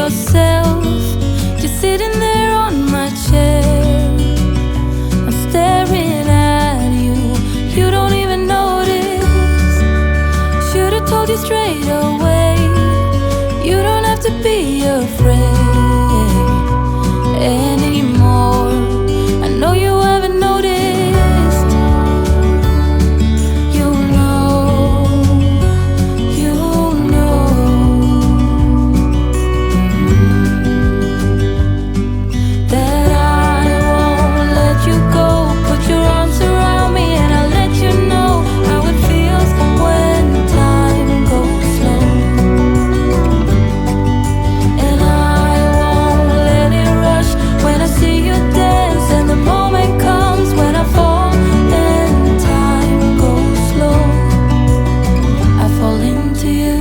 yourself, just sitting there on my chair. I'm staring at you, you don't even notice. Should've told you straight away, you don't have to be afraid anymore. I know you haven't noticed. You know that I won't let you go. Put your arms around me and I'll let you know how it feels when time goes slow. And I won't let it rush when I see you dance, and the moment comes when I fall and time goes slow. I fall into you.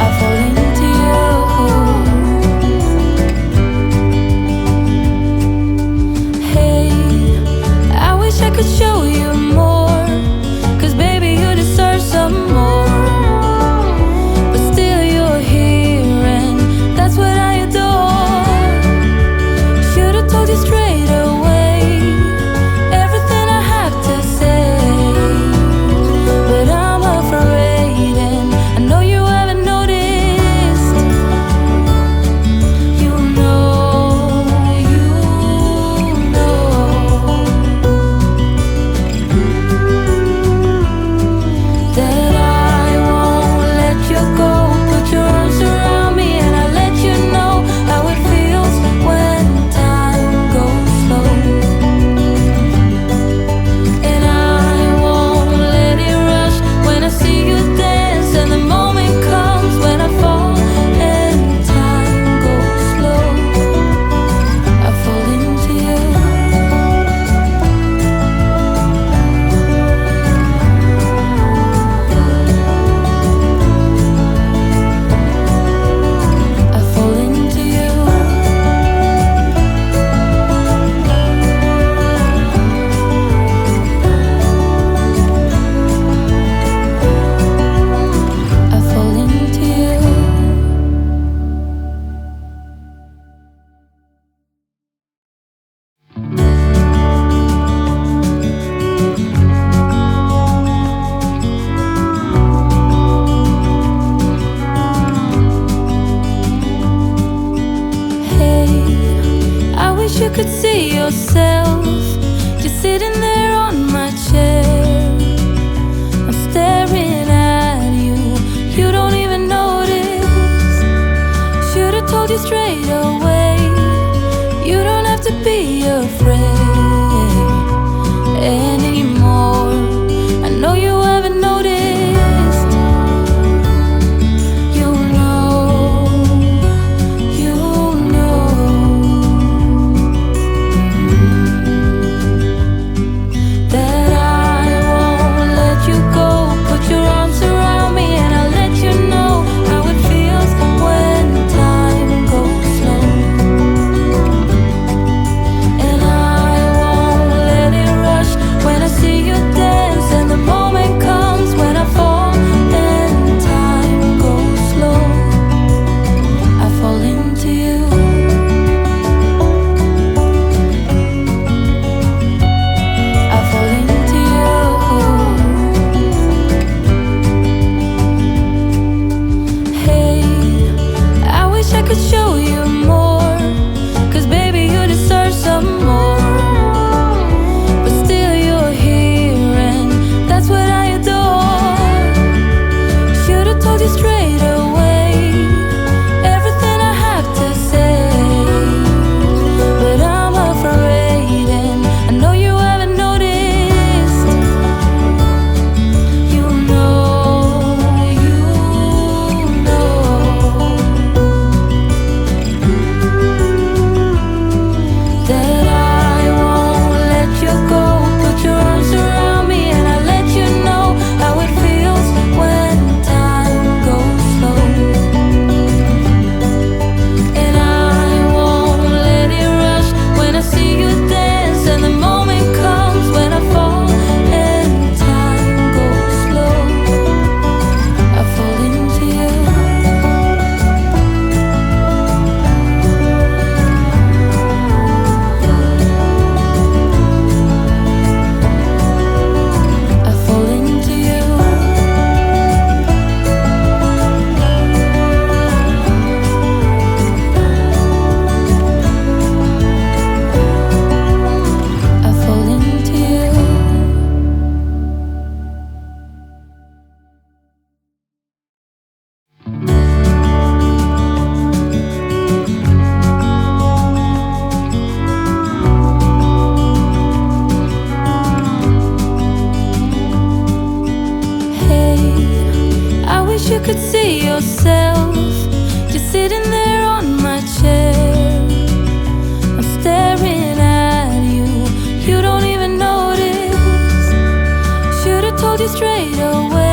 I fall into you. Hey, I wish I could show you more, 'cause baby you deserve some more. But still you're here and that's what I adore. Should've told you straight away everything I have to say, but I'm afraid and I know you haven't noticed. You know that I won't let you go. Put your arms around me and I'll let you know how it feels when time goes slow. And I won't let it rush when I see you dance, and the moment comes when I fall and time goes slow. I fall into you. I fall into you. I fall into you. Hey, I wish you could see yourself, just sitting there on my chair. I'm staring at you, you don't even notice. Should've told you straight away, you don't have to be afraid anymore. I know you haven't noticed. You know that I won't let you go. Put your arms around me and I'll let you know how it feels when time goes slow. And I yourself. You're sitting there on my chair. I'm staring at you. You don't even notice. Should've told you straight away.